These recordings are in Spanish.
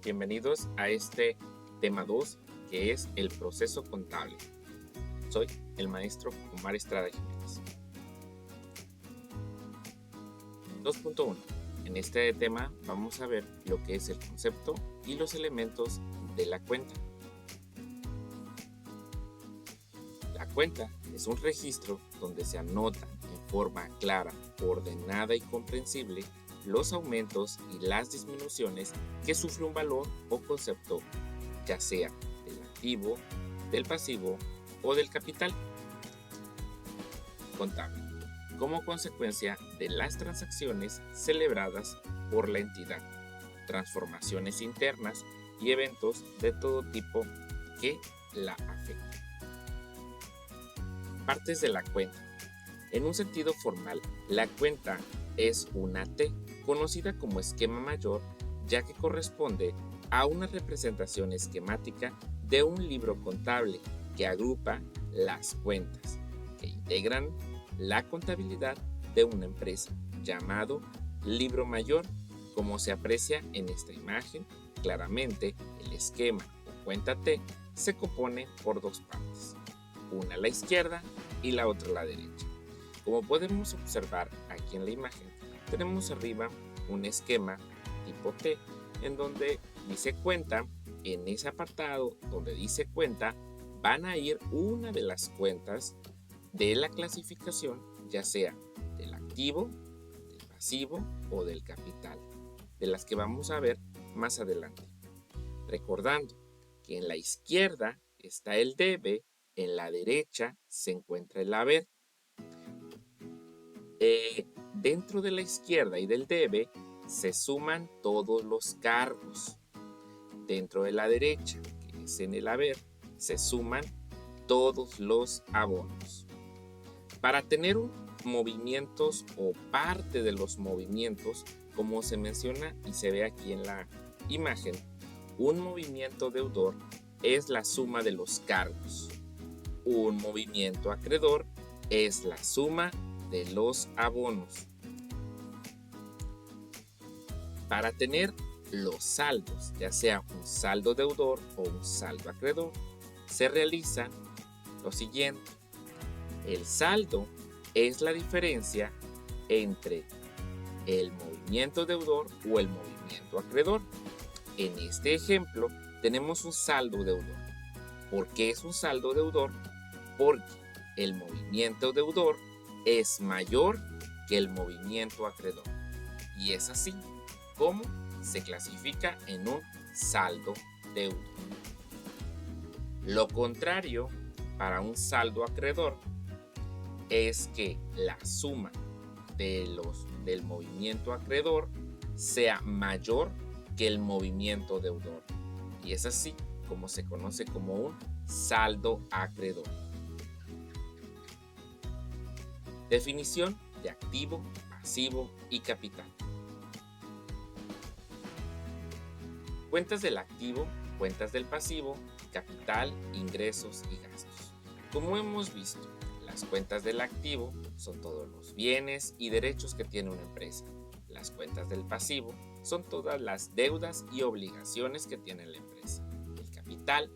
bienvenidos a este tema 2 que es el proceso contable. Soy el maestro Omar Estrada Jiménez. 2.1. En este tema vamos a ver lo que es el concepto y los elementos de la cuenta. La cuenta es un registro donde se anotan en forma clara, ordenada y comprensible los aumentos y las disminuciones que sufre un valor o concepto, ya sea del activo, del pasivo o del capital contable, como consecuencia de las transacciones celebradas por la entidad, transformaciones internas y eventos de todo tipo que la afectan. Partes de la cuenta. En un sentido formal, la cuenta es una T, conocida como esquema mayor, ya que corresponde a una representación esquemática de un libro contable que agrupa las cuentas que integran la contabilidad de una empresa, llamado libro mayor, como se aprecia en esta imagen. Claramente, el esquema o cuenta T se compone por dos partes, una a la izquierda y la otra a la derecha. Como podemos observar aquí en la imagen, tenemos arriba un esquema tipo T en donde dice cuenta. En ese apartado donde dice cuenta van a ir una de las cuentas de la clasificación, ya sea del activo, del pasivo o del capital, de las que vamos a ver más adelante. Recordando que en la izquierda está el debe, en la derecha se encuentra el haber. Dentro de la izquierda y del debe se suman todos los cargos. Dentro de la derecha, que es en el haber, se suman todos los abonos. Para tener movimientos o parte de los movimientos, como se menciona y se ve aquí en la imagen, un movimiento deudor es la suma de los cargos. Un movimiento acreedor es la suma de los abonos. Para tener los saldos, ya sea un saldo deudor o un saldo acreedor, se realiza lo siguiente. El saldo es la diferencia entre el movimiento deudor o el movimiento acreedor. En este ejemplo tenemos un saldo deudor. ¿Por qué es un saldo deudor? Porque el movimiento deudor es mayor que el movimiento acreedor. Y es así como se clasifica en un saldo deudor. Lo contrario para un saldo acreedor es que la suma del movimiento acreedor sea mayor que el movimiento deudor. Y es así como se conoce como un saldo acreedor. Definición de activo, pasivo y capital. Cuentas del activo, cuentas del pasivo, capital, ingresos y gastos. Como hemos visto, las cuentas del activo son todos los bienes y derechos que tiene una empresa. Las cuentas del pasivo son todas las deudas y obligaciones que tiene la empresa. El capital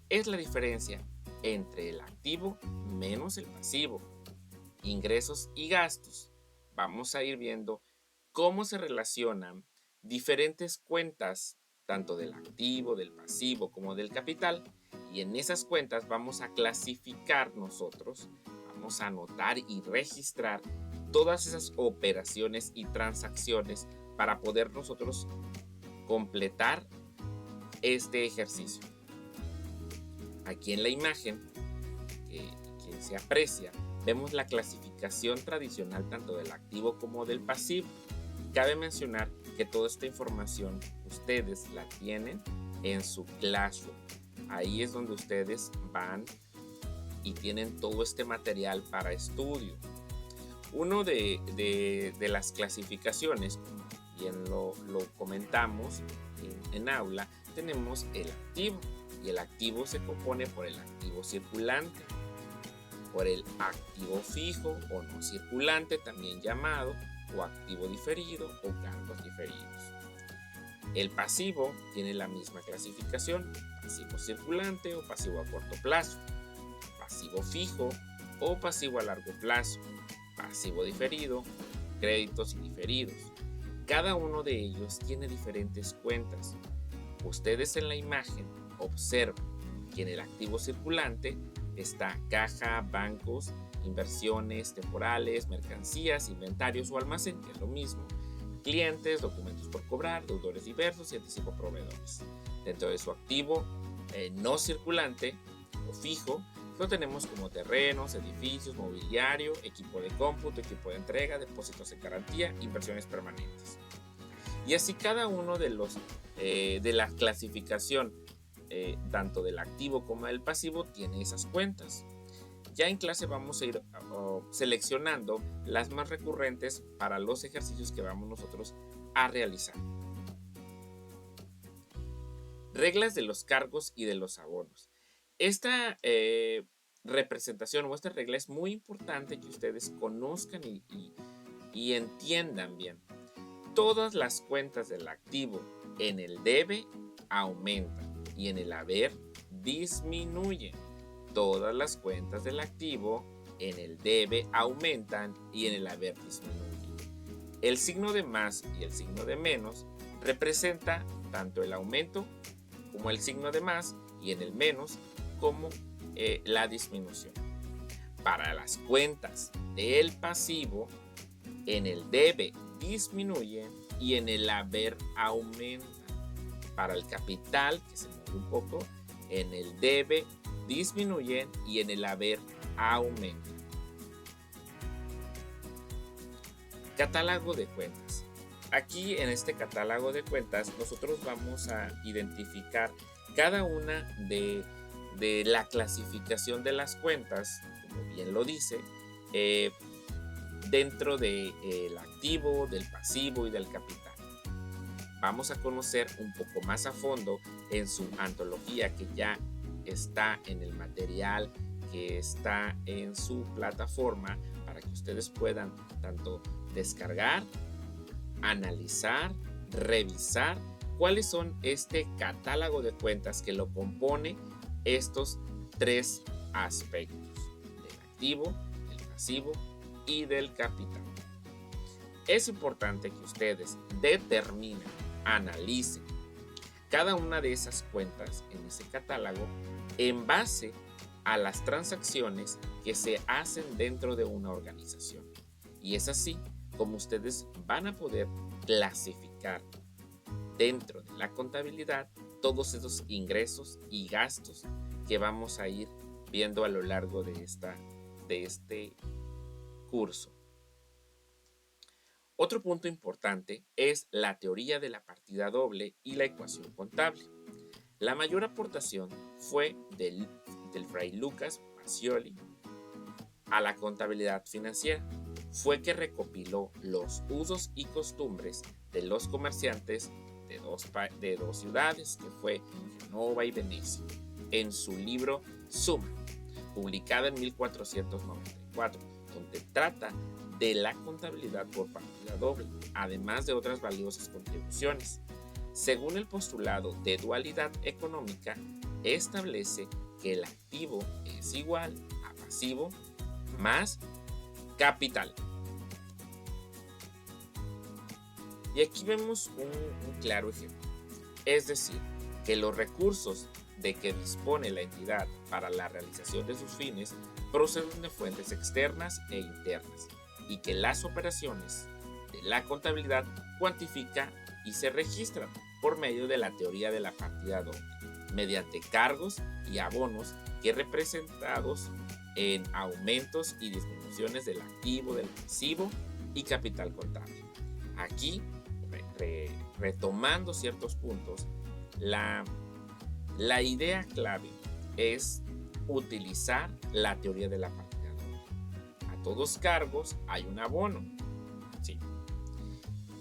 es la diferencia entre el activo menos el pasivo. Ingresos y gastos. Vamos a ir viendo cómo se relacionan diferentes cuentas, tanto del activo, del pasivo como del capital, y en esas cuentas vamos a clasificar nosotros, vamos a anotar y registrar todas esas operaciones y transacciones para poder nosotros completar este ejercicio. Aquí en la imagen que se aprecia, vemos la clasificación tradicional tanto del activo como del pasivo. Cabe mencionar que toda esta información ustedes la tienen en su Classroom. Ahí es donde ustedes van y tienen todo este material para estudio. Uno de las clasificaciones, como bien lo comentamos en aula, tenemos el activo. Y el activo se compone por el activo circulante, por el activo fijo o no circulante, también llamado, o activo diferido o cargos diferidos. El pasivo tiene la misma clasificación: pasivo circulante o pasivo a corto plazo, pasivo fijo o pasivo a largo plazo, pasivo diferido, créditos y diferidos. Cada uno de ellos tiene diferentes cuentas. Ustedes en la imagen observan que en el activo circulante está caja, bancos, inversiones temporales, mercancías, inventarios o almacén, que es lo mismo, clientes, documentos por cobrar, deudores diversos y anticipo proveedores. Dentro de su activo no circulante o fijo, lo tenemos como terrenos, edificios, mobiliario, equipo de cómputo, equipo de entrega, depósitos en garantía, inversiones permanentes. Y así cada uno de los de la clasificación tanto del activo como del pasivo tiene esas cuentas. Ya en clase vamos a ir seleccionando las más recurrentes para los ejercicios que vamos nosotros a realizar. Reglas de los cargos y de los abonos. Esta representación o esta regla es muy importante que ustedes conozcan y entiendan bien. Todas las cuentas del activo en el debe aumentan y en el haber disminuyen. Todas las cuentas del activo en el debe aumentan y en el haber disminuyen. El signo de más y el signo de menos representa tanto el aumento como el signo de más, y en el menos como la disminución. Para las cuentas del pasivo, en el debe disminuyen y en el haber aumentan. Para el capital, que se mueve un poco, en el debe disminuyen y en el haber aumentan. Catálogo de cuentas. Aquí en este catálogo de cuentas nosotros vamos a identificar cada una de la clasificación de las cuentas, como bien lo dice, dentro del activo, del pasivo y del capital. Vamos a conocer un poco más a fondo en su antología, que ya está en el material, que está en su plataforma, para que ustedes puedan tanto descargar, analizar, revisar cuáles son este catálogo de cuentas que lo compone estos tres aspectos: del activo, del pasivo y del capital. Es importante que ustedes determinen, analicen cada una de esas cuentas en ese catálogo en base a las transacciones que se hacen dentro de una organización. Y es así como ustedes van a poder clasificar dentro de la contabilidad todos esos ingresos y gastos que vamos a ir viendo a lo largo de este curso. Otro punto importante es la teoría de la partida doble y la ecuación contable. La mayor aportación fue del fray Lucas Pacioli a la contabilidad financiera. Fue que recopiló los usos y costumbres de los comerciantes de dos ciudades, que fue Génova y Venecia, en su libro Suma, publicado en 1494, donde trata de la contabilidad por partida doble, además de otras valiosas contribuciones. Según el postulado de dualidad económica, establece que el activo es igual a pasivo más capital. Y aquí vemos un claro ejemplo. Es decir, que los recursos de que dispone la entidad para la realización de sus fines proceden de fuentes externas e internas, y que las operaciones de la contabilidad cuantifica y se registran por medio de la teoría de la partida doble, mediante cargos y abonos que representados en aumentos y disminuciones del activo, del pasivo y capital contable. Aquí, retomando ciertos puntos, la idea clave es utilizar la teoría de la partida doble. A todos cargos hay un abono. Sí.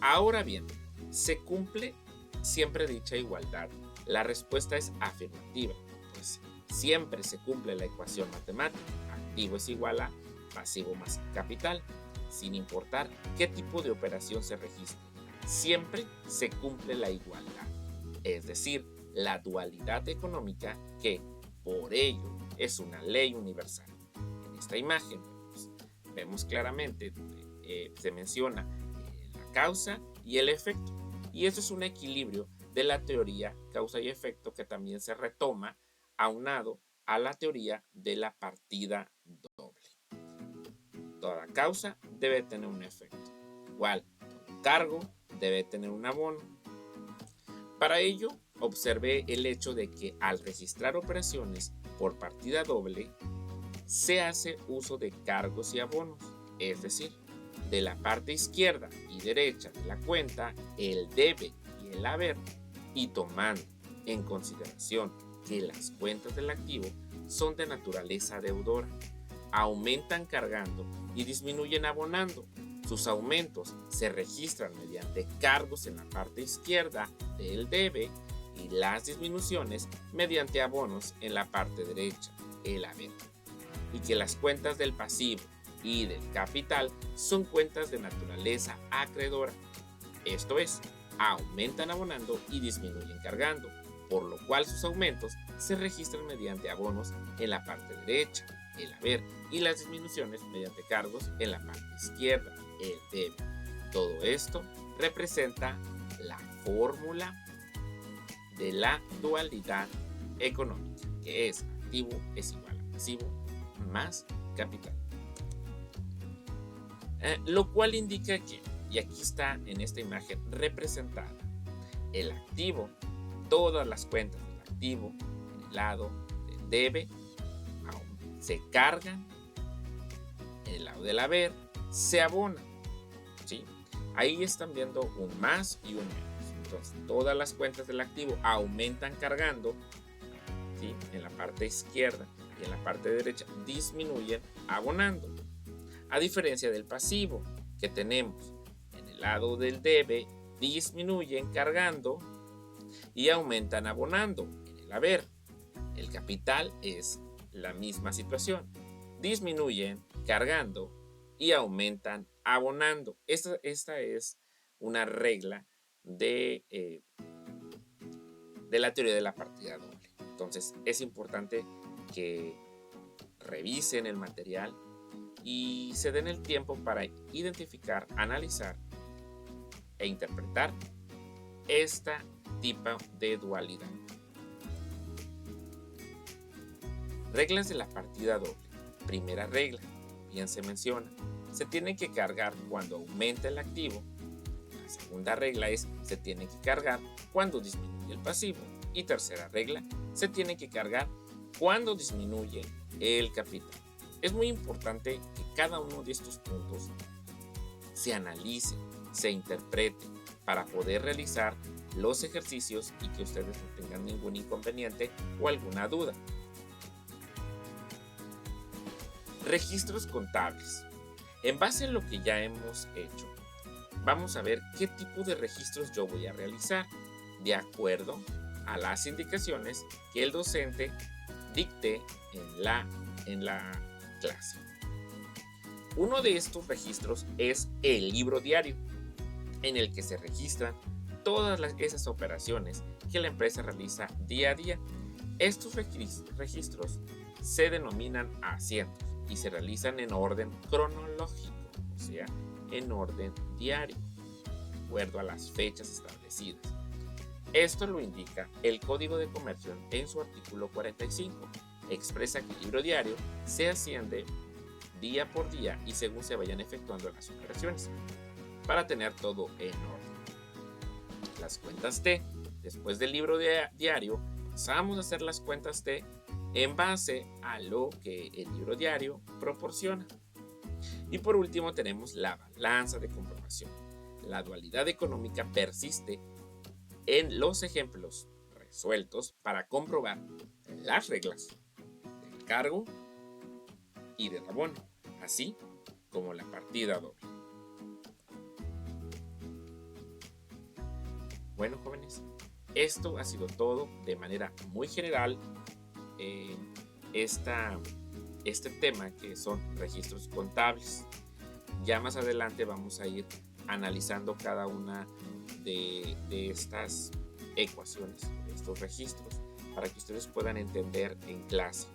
Ahora bien, ¿se cumple siempre dicha igualdad? La respuesta es afirmativa, pues siempre se cumple la ecuación matemática: activo es igual a pasivo más capital, sin importar qué tipo de operación se registre. Siempre se cumple la igualdad. es decir, la dualidad económica que, por ello, es una ley universal. En esta imagen vemos claramente, se menciona la causa y el efecto, y eso es un equilibrio de la teoría causa y efecto que también se retoma aunado a la teoría de la partida doble. Toda causa debe tener un efecto, igual todo cargo debe tener un abono. Para ello, observé el hecho de que al registrar operaciones por partida doble, se hace uso de cargos y abonos, es decir, de la parte izquierda y derecha de la cuenta, el debe y el haber, y tomando en consideración que las cuentas del activo son de naturaleza deudora, aumentan cargando y disminuyen abonando. Sus aumentos se registran mediante cargos en la parte izquierda del debe y las disminuciones mediante abonos en la parte derecha, el haber. Y que las cuentas del pasivo y del capital son cuentas de naturaleza acreedora, esto es, aumentan abonando y disminuyen cargando, por lo cual sus aumentos se registran mediante abonos en la parte derecha, el haber, y las disminuciones mediante cargos en la parte izquierda, el debe. Todo esto representa la fórmula de la dualidad económica, que es activo es igual a pasivo más capital. Lo cual indica que, y aquí está en esta imagen representada, el activo, todas las cuentas del activo en el lado del debe se cargan, en el lado del haber se abona, ¿sí? Ahí están viendo un más y un menos. Entonces, todas las cuentas del activo aumentan cargando, ¿sí? En la parte izquierda y en la parte derecha disminuyen abonando. A diferencia del pasivo que tenemos en el lado del debe, disminuyen cargando y aumentan abonando en el haber. El capital es la misma situación. Disminuyen cargando y aumentan abonando. Esta es una regla de la teoría de la partida doble. Entonces es importante que revisen el material y se den el tiempo para identificar, analizar e interpretar este tipo de dualidad. Reglas de la partida doble. Primera regla, bien se menciona, se tiene que cargar cuando aumenta el activo. La segunda regla es se tiene que cargar cuando disminuye el pasivo. Y tercera regla, se tiene que cargar cuando disminuye el capital. Es muy importante que cada uno de estos puntos se analice, se interprete para poder realizar los ejercicios y que ustedes no tengan ningún inconveniente o alguna duda. Registros contables. En base a lo que ya hemos hecho, vamos a ver qué tipo de registros yo voy a realizar de acuerdo a las indicaciones que el docente dicte en la clase. Uno de estos registros es el libro diario, en el que se registran todas esas operaciones que la empresa realiza día a día. Estos registros se denominan asientos y se realizan en orden cronológico, o sea, en orden diario, de acuerdo a las fechas establecidas. Esto lo indica el Código de Comercio en su artículo 45. Expresa que el libro diario se asciende día por día y según se vayan efectuando las operaciones, para tener todo en orden. Las cuentas T. Después del libro diario, pasamos a hacer las cuentas T en base a lo que el libro diario proporciona. Y por último tenemos la balanza de comprobación. La dualidad económica persiste en los ejemplos resueltos para comprobar las reglas del cargo y del abono, así como la partida doble. Bueno, jóvenes, esto ha sido todo de manera muy general. Este tema que son registros contables. Ya más adelante vamos a ir analizando cada una de estas ecuaciones de estos registros para que ustedes puedan entender en clase.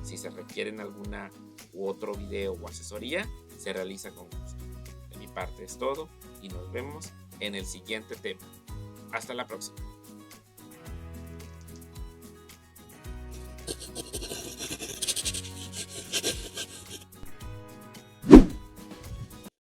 Si se requieren alguna u otro video o asesoría, se realiza con gusto. De mi parte es todo y nos vemos en el siguiente tema. Hasta la próxima.